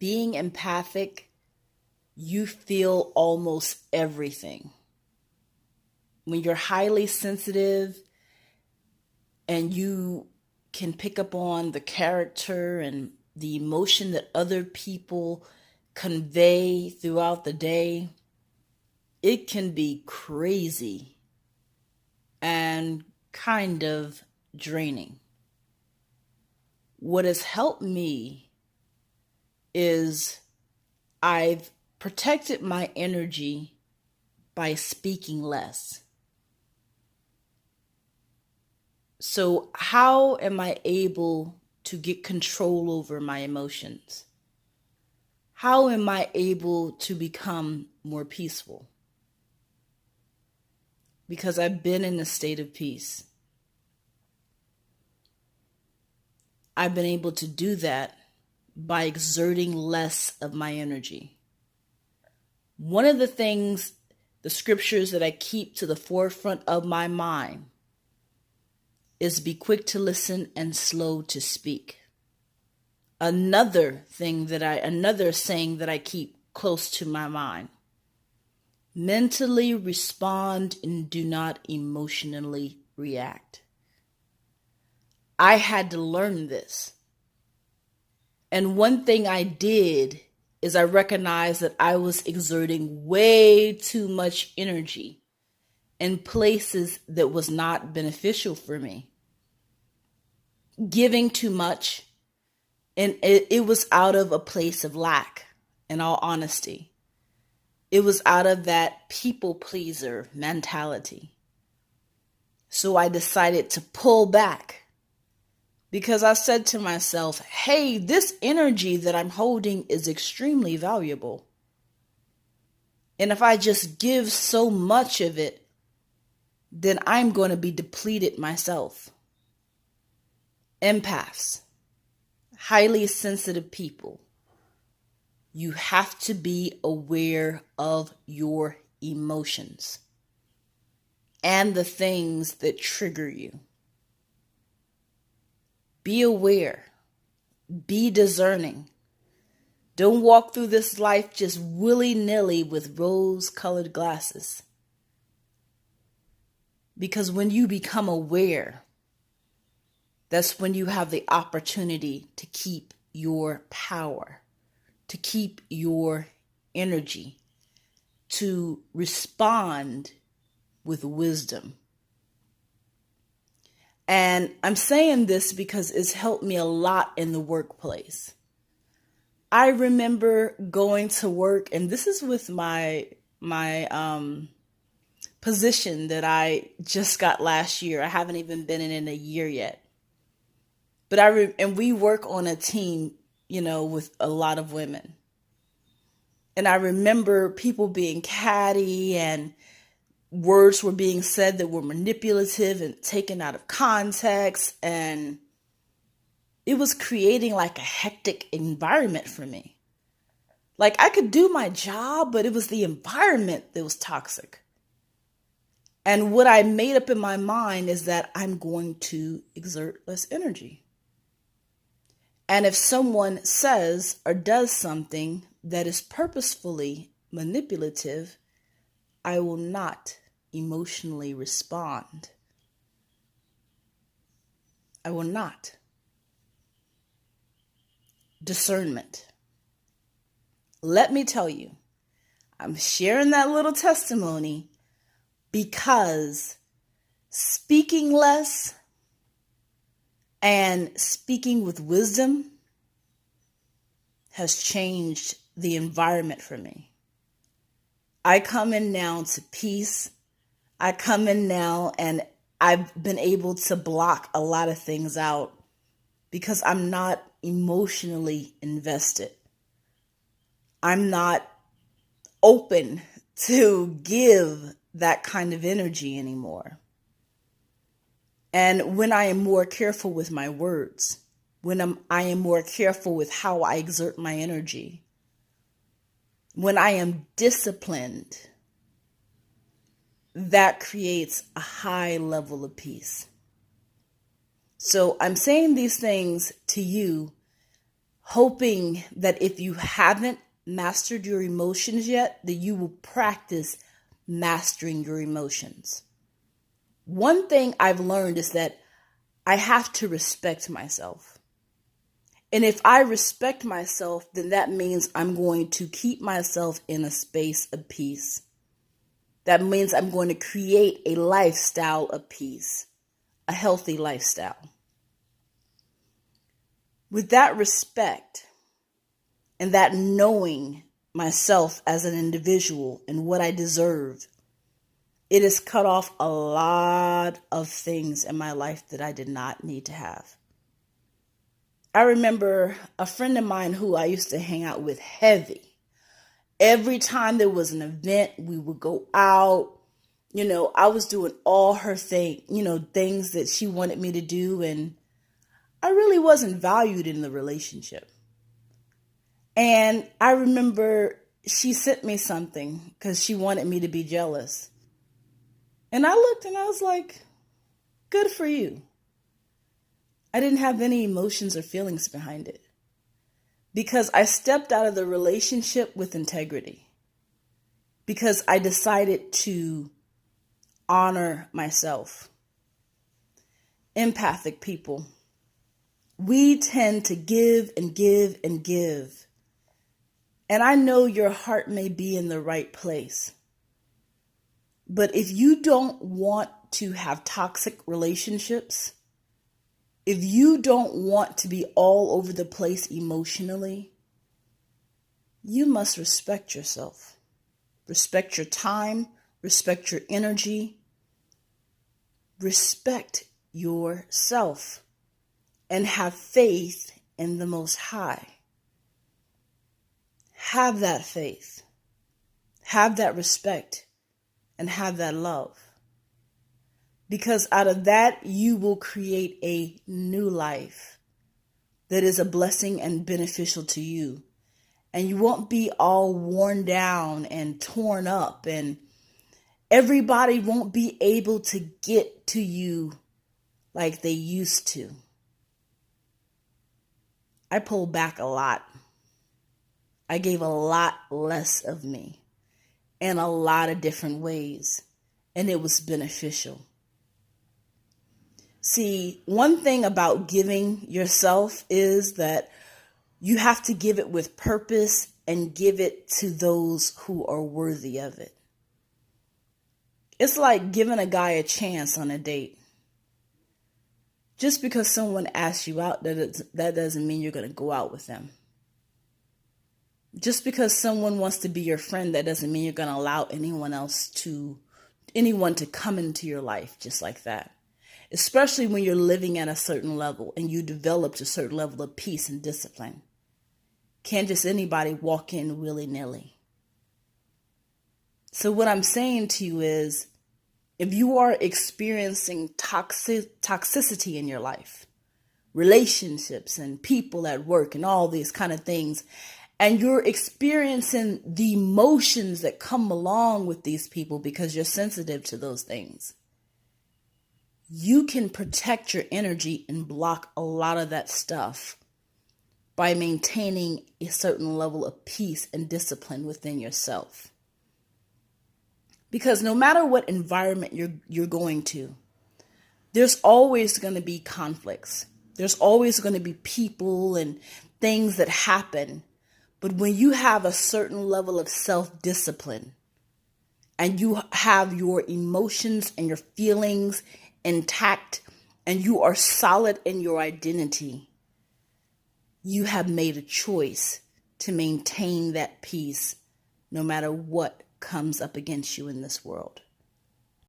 being empathic, you feel almost everything. When you're highly sensitive and you can pick up on the character and the emotion that other people convey throughout the day, it can be crazy and kind of draining. What has helped me is I've protected my energy by speaking less. So how am I able to get control over my emotions? How am I able to become more peaceful? Because I've been in a state of peace. I've been able to do that by exerting less of my energy. One of the things, the scriptures that I keep to the forefront of my mind is be quick to listen and slow to speak. Another saying that I keep close to my mind. Mentally respond and do not emotionally react. I had to learn this. And one thing I did is I recognized that I was exerting way too much energy in places that was not beneficial for me. Giving too much, and it was out of a place of lack, in all honesty. It was out of that people pleaser mentality. So I decided to pull back because I said to myself, hey, this energy that I'm holding is extremely valuable. And if I just give so much of it, then I'm going to be depleted myself. Empaths, highly sensitive people, you have to be aware of your emotions and the things that trigger you. Be aware, be discerning. Don't walk through this life just willy-nilly with rose-colored glasses. Because when you become aware, that's when you have the opportunity to keep your power, to keep your energy, to respond with wisdom. And I'm saying this because it's helped me a lot in the workplace. I remember going to work, and this is with my position that I just got last year. I haven't even been in a year yet. But and we work on a team, with a lot of women. And I remember people being catty and words were being said that were manipulative and taken out of context. And it was creating like a hectic environment for me. Like I could do my job, but it was the environment that was toxic. And what I made up in my mind is that I'm going to exert less energy. And if someone says or does something that is purposefully manipulative, I will not emotionally respond. I will not. Discernment. Let me tell you, I'm sharing that little testimony because speaking less and speaking with wisdom has changed the environment for me. I come in now to peace. I come in now and I've been able to block a lot of things out because I'm not emotionally invested. I'm not open to give that kind of energy anymore. And when I am more careful with my words, when I am more careful with how I exert my energy, when I am disciplined, that creates a high level of peace. So I'm saying these things to you hoping that if you haven't mastered your emotions yet, that you will practice mastering your emotions. One thing I've learned is that I have to respect myself. And if I respect myself, then that means I'm going to keep myself in a space of peace. That means I'm going to create a lifestyle of peace, a healthy lifestyle. With that respect and that knowing myself as an individual and what I deserve, it has cut off a lot of things in my life that I did not need to have. I remember a friend of mine who I used to hang out with heavy. Every time there was an event, we would go out. I was doing all her things that she wanted me to do, and I really wasn't valued in the relationship. And I remember she sent me something because she wanted me to be jealous. And I looked and I was like, good for you. I didn't have any emotions or feelings behind it because I stepped out of the relationship with integrity, because I decided to honor myself. Empathic people, we tend to give and give and give. And I know your heart may be in the right place, but if you don't want to have toxic relationships, if you don't want to be all over the place emotionally, you must respect yourself. Respect your time, respect your energy, respect yourself, and have faith in the Most High. Have that faith, have that respect, and have that love. Because out of that, you will create a new life that is a blessing and beneficial to you. And you won't be all worn down and torn up, and everybody won't be able to get to you like they used to. I pulled back a lot. I gave a lot less of me in a lot of different ways, and it was beneficial. See, one thing about giving yourself is that you have to give it with purpose and give it to those who are worthy of it. It's like giving a guy a chance on a date. Just because someone asks you out, that doesn't mean you're going to go out with them. Just because someone wants to be your friend, that doesn't mean you're going to allow anyone to come into your life just like that. Especially when you're living at a certain level and you developed a certain level of peace and discipline. Can't just anybody walk in willy-nilly. So what I'm saying to you is, if you are experiencing toxicity in your life, relationships and people at work and all these kind of things, and you're experiencing the emotions that come along with these people because you're sensitive to those things, you can protect your energy and block a lot of that stuff by maintaining a certain level of peace and discipline within yourself. Because no matter what environment you're going to, there's always going to be conflicts. There's always going to be people and things that happen. But when you have a certain level of self-discipline and you have your emotions and your feelings intact, and you are solid in your identity, you have made a choice to maintain that peace no matter what comes up against you in this world.